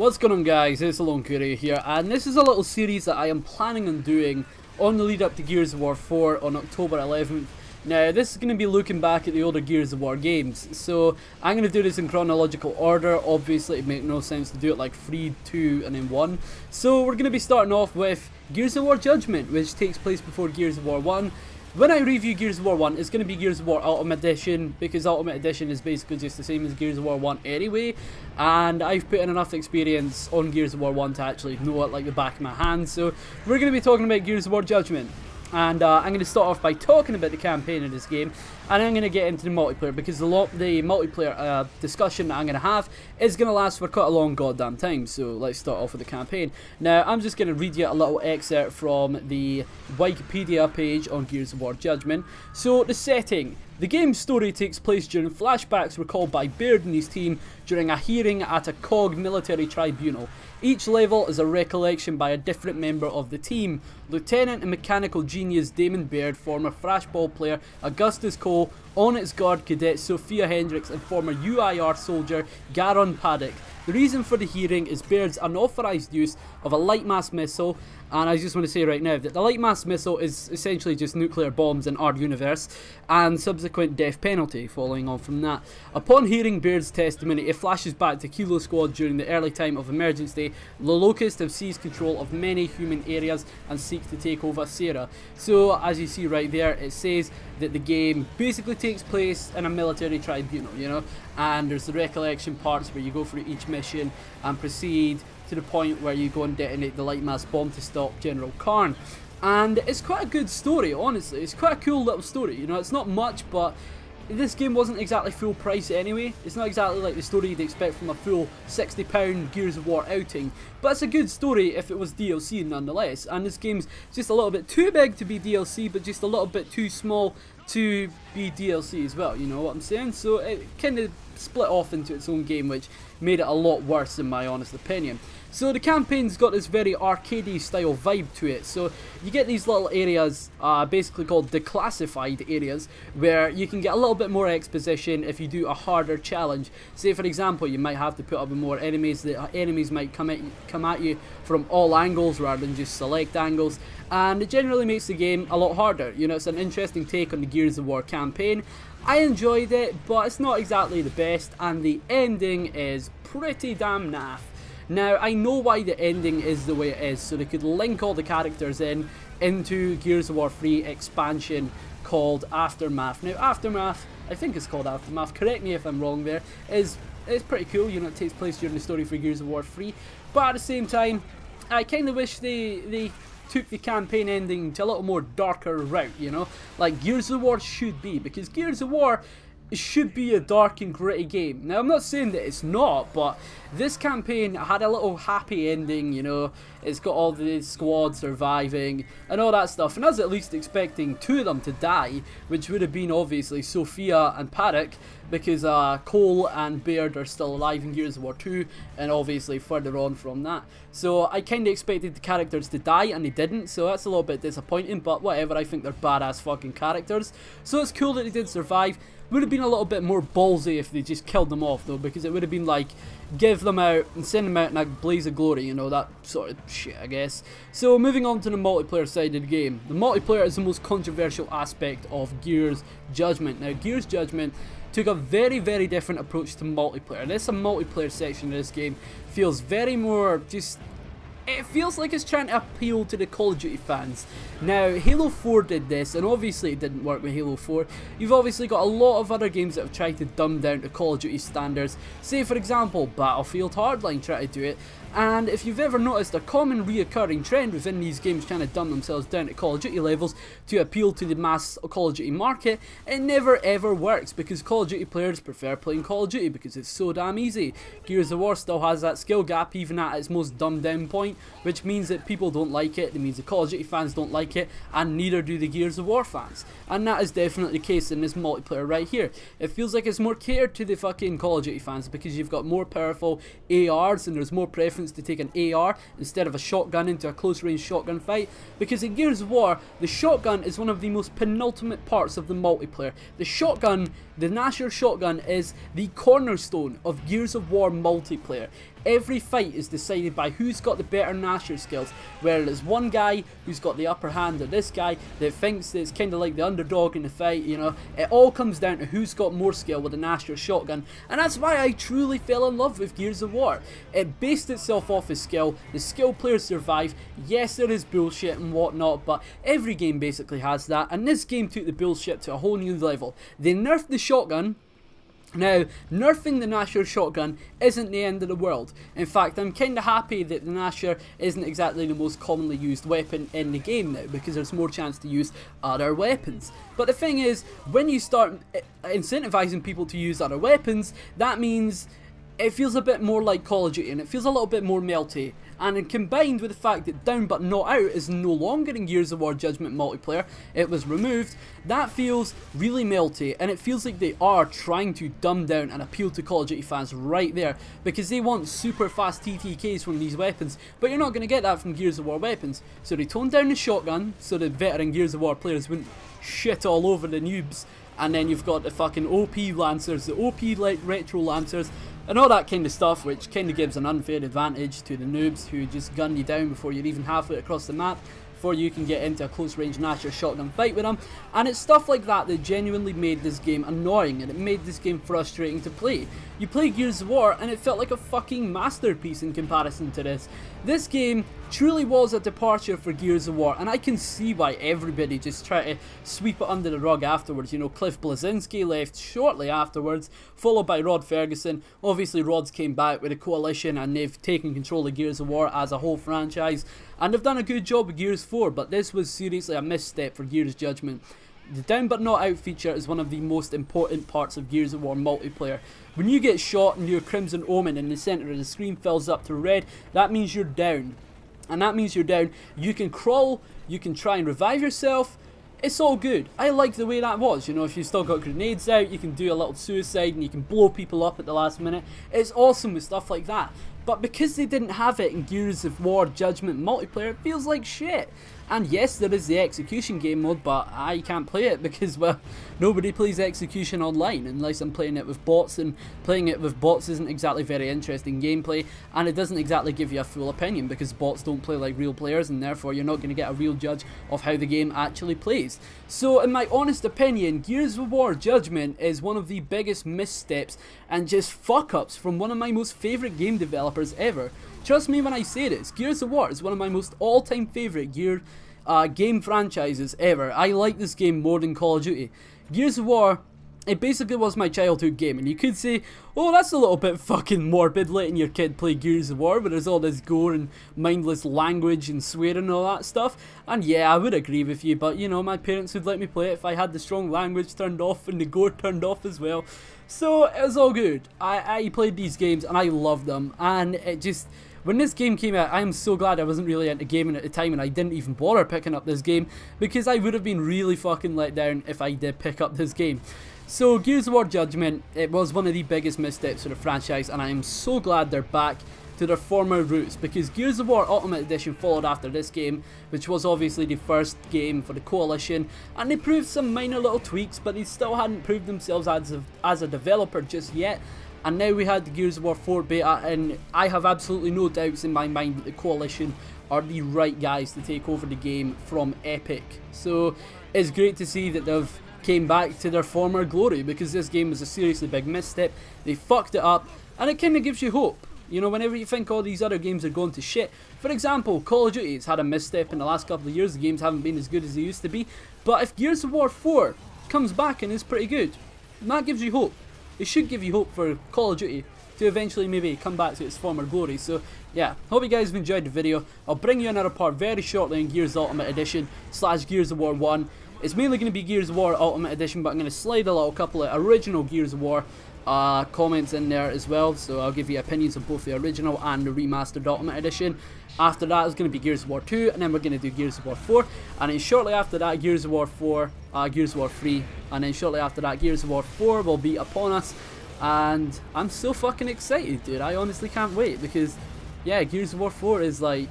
What's going on, guys? It's Alone Courier here, and this is a little series that I am planning on doing on the lead up to Gears of War 4 on October 11th. Now, this is going to be looking back at the older Gears of War games, so I'm going to do this in chronological order. Obviously, it makes no sense to do it like 3, 2, and then 1. So we're going to be starting off with Gears of War Judgment, which takes place before Gears of War 1. When I review Gears of War 1, it's going to be Gears of War Ultimate Edition, because Ultimate Edition is basically just the same as Gears of War 1 anyway, and I've put in enough experience on Gears of War 1 to actually know it like the back of my hand. So we're going to be talking about Gears of War Judgment. And I'm going to start off by talking about the campaign of this game, and I'm going to get into the multiplayer, because the multiplayer discussion that I'm going to have is going to last for quite a long goddamn time. So let's start off with the campaign. Now, I'm just going to read you a little excerpt from the Wikipedia page on Gears of War Judgment. So, the setting. The game's story takes place during flashbacks recalled by Baird and his team during a hearing at a COG military tribunal. Each level is a recollection by a different member of the team. Lieutenant and mechanical genius Damon Baird, former Thrashball player Augustus Cole, On-Its Guard cadet Sophia Hendricks, and former UIR soldier Garon Paddock. The reason for the hearing is Baird's unauthorized use of a light mass missile, and I just want to say right now that the light mass missile is essentially just nuclear bombs in our universe, and subsequent death penalty following on from that. Upon hearing Baird's testimony, it flashes back to Kilo Squad during the early time of emergency. The Locusts have seized control of many human areas and seek to take over Sarah. So, as you see right there, it says that the game basically takes place in a military tribunal, you know, and there's the recollection parts where you go through each mission and proceed to the point where you go and detonate the light mass bomb to stop General Karn. And it's quite a good story, honestly. It's quite a cool little story, you know. It's not much, but this game wasn't exactly full price anyway. It's not exactly like the story you'd expect from a full £60 Gears of War outing, but it's a good story if it was DLC nonetheless. And this game's just a little bit too big to be DLC, but just a little bit too small to be DLC as well, you know what I'm saying? So it kind of split off into its own game, which made it a lot worse in my honest opinion. So the campaign's got this very arcadey style vibe to it. So you get these little areas, basically called declassified areas, where you can get a little bit more exposition if you do a harder challenge. Say for example, you might have to put up with more enemies. The enemies might come at you from all angles rather than just select angles, and it generally makes the game a lot harder. You know, it's an interesting take on the Gears of War campaign. I enjoyed it, but it's not exactly the best, and the ending is pretty damn naff. Now, I know why the ending is the way it is, so they could link all the characters into Gears of War 3 expansion called Aftermath. Now, Aftermath, I think it's called Aftermath, correct me if I'm wrong there, it's pretty cool, you know, it takes place during the story for Gears of War 3, but at the same time, I kind of wish they took the campaign ending to a little more darker route, you know, like Gears of War should be, because Gears of War should be a dark and gritty game. Now, I'm not saying that it's not, but this campaign had a little happy ending, you know. It's got all the squad surviving and all that stuff, and I was at least expecting two of them to die, which would have been obviously Sophia and Paddock, because Cole and Baird are still alive in Gears of War 2, and obviously further on from that. So I kind of expected the characters to die, and they didn't, so that's a little bit disappointing, but whatever, I think they're badass fucking characters. So it's cool that they did survive. Would have been a little bit more ballsy if they just killed them off though, because it would have been like, give them out and send them out in a blaze of glory, you know, that sort of shit, I guess. So moving on to the multiplayer side of the game. The multiplayer is the most controversial aspect of Gears Judgment. Now, Gears Judgment took a very, very different approach to multiplayer. This multiplayer section of this game feels very more just... it feels like it's trying to appeal to the Call of Duty fans. Now, Halo 4 did this, and obviously it didn't work with Halo 4. You've obviously got a lot of other games that have tried to dumb down to Call of Duty standards. Say, for example, Battlefield Hardline tried to do it. And if you've ever noticed a common reoccurring trend within these games trying to dumb themselves down to Call of Duty levels to appeal to the mass Call of Duty market, it never ever works, because Call of Duty players prefer playing Call of Duty because it's so damn easy. Gears of War still has that skill gap even at its most dumbed down point, which means that people don't like it, it means the Call of Duty fans don't like it, and neither do the Gears of War fans. And that is definitely the case in this multiplayer right here. It feels like it's more catered to the fucking Call of Duty fans, because you've got more powerful ARs and there's more preference to take an AR instead of a shotgun into a close range shotgun fight, because in Gears of War the shotgun is one of the most penultimate parts of the multiplayer. The shotgun, the Nasher shotgun, is the cornerstone of Gears of War multiplayer. Every fight is decided by who's got the better Nasher skills, whether it's one guy who's got the upper hand or this guy that thinks that it's kind of like the underdog in the fight, you know. It all comes down to who's got more skill with the Nasher shotgun, and that's why I truly fell in love with Gears of War. It based itself off his skill, the skill players survive. Yes, there is bullshit and whatnot, but every game basically has that, and this game took the bullshit to a whole new level. They nerfed the shotgun. Now, nerfing the Nasher shotgun isn't the end of the world. In fact, I'm kinda happy that the Nasher isn't exactly the most commonly used weapon in the game now, because there's more chance to use other weapons. But the thing is, when you start incentivizing people to use other weapons, that means it feels a bit more like Call of Duty, and it feels a little bit more melty. And combined with the fact that Down But Not Out is no longer in Gears of War Judgment multiplayer, it was removed, that feels really melty, and it feels like they are trying to dumb down and appeal to Call of Duty fans right there, because they want super fast TTKs from these weapons, but you're not going to get that from Gears of War weapons. So they toned down the shotgun, so the veteran Gears of War players wouldn't shit all over the noobs, and then you've got the fucking OP Lancers, the OP like Retro Lancers, and all that kind of stuff, which kind of gives an unfair advantage to the noobs who just gun you down before you're even halfway across the map, before you can get into a close range Nasher shotgun fight with them. And it's stuff like that that genuinely made this game annoying, and it made this game frustrating to play. You play Gears of War and it felt like a fucking masterpiece in comparison to this. This game truly was a departure for Gears of War, and I can see why everybody just tried to sweep it under the rug afterwards. You know, Cliff Bleszinski left shortly afterwards, followed by Rod Ferguson. Obviously Rod's came back with a coalition and they've taken control of Gears of War as a whole franchise, and they've done a good job with Gears 4, but this was seriously a misstep for Gears Judgment. The Down But Not Out feature is one of the most important parts of Gears of War multiplayer. When you get shot and your Crimson Omen in the centre of the screen fills up to red, that means you're down. And that means you're down. You can crawl, you can try and revive yourself. It's all good. I like the way that was. You know, if you've still got grenades out, you can do a little suicide and you can blow people up at the last minute. It's awesome with stuff like that. But because they didn't have it in Gears of War Judgment multiplayer, it feels like shit. And yes, there is the execution game mode, but I can't play it because, well, nobody plays execution online unless I'm playing it with bots, and playing it with bots isn't exactly very interesting gameplay, and it doesn't exactly give you a full opinion because bots don't play like real players, and therefore you're not going to get a real judge of how the game actually plays. So in my honest opinion, Gears of War Judgment is one of the biggest missteps and just fuck-ups from one of my most favourite game developers ever. Trust me when I say this, Gears of War is one of my most all-time favourite game franchises ever. I like this game more than Call of Duty. Gears of War, it basically was my childhood game, and you could say, oh, that's a little bit fucking morbid letting your kid play Gears of War where there's all this gore and mindless language and swearing and all that stuff. And yeah, I would agree with you, but you know, my parents would let me play it if I had the strong language turned off and the gore turned off as well. So it was all good. I played these games and I loved them, and it just... When this game came out, I am so glad I wasn't really into gaming at the time and I didn't even bother picking up this game, because I would have been really fucking let down if I did pick up this game. So Gears of War Judgment, it was one of the biggest missteps for the franchise, and I am so glad they're back to their former roots, because Gears of War Ultimate Edition followed after this game, which was obviously the first game for the Coalition, and they proved some minor little tweaks, but they still hadn't proved themselves as a developer just yet. And now we had the Gears of War 4 beta, and I have absolutely no doubts in my mind that the Coalition are the right guys to take over the game from Epic. So it's great to see that they've came back to their former glory, because this game was a seriously big misstep. They fucked it up, and it kind of gives you hope. You know, whenever you think all these other games are going to shit. For example, Call of Duty has had a misstep in the last couple of years. The games haven't been as good as they used to be. But if Gears of War 4 comes back and is pretty good, that gives you hope. It should give you hope for Call of Duty to eventually maybe come back to its former glory. So yeah, hope you guys have enjoyed the video. I'll bring you another part very shortly in Gears Ultimate Edition / Gears of War 1. It's mainly going to be Gears of War Ultimate Edition, but I'm going to slide a little couple of original Gears of War comments in there as well, so I'll give you opinions on both the original and the remastered Ultimate Edition. After that is going to be Gears of War 2, and then we're going to do Gears of War 4, and then shortly after that Gears of War 4, Gears of War 3, and then shortly after that Gears of War 4 will be upon us, and I'm so fucking excited, dude. I honestly can't wait, because yeah, Gears of War 4 is like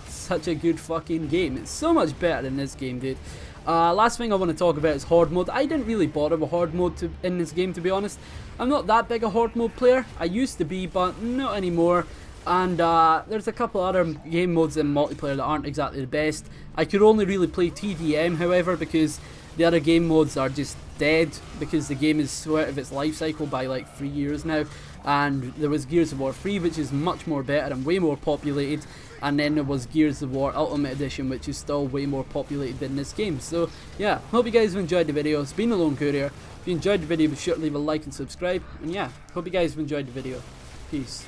such a good fucking game. It's so much better than this game, dude. Last thing I want to talk about is Horde mode. I didn't really bother with Horde mode in this game, to be honest. I'm not that big a Horde mode player. I used to be, but not anymore. And there's a couple other game modes in multiplayer that aren't exactly the best. I could only really play TDM, however, because the other game modes are just dead, because the game is so out of its life cycle by like 3 years now. And there was Gears of War 3, which is much more better and way more populated, and then there was Gears of War Ultimate Edition, which is still way more populated than this game. So yeah, hope you guys have enjoyed the video. It's been the Lone Courier. If you enjoyed the video, be sure to leave a like and subscribe, and yeah, hope you guys have enjoyed the video. Peace.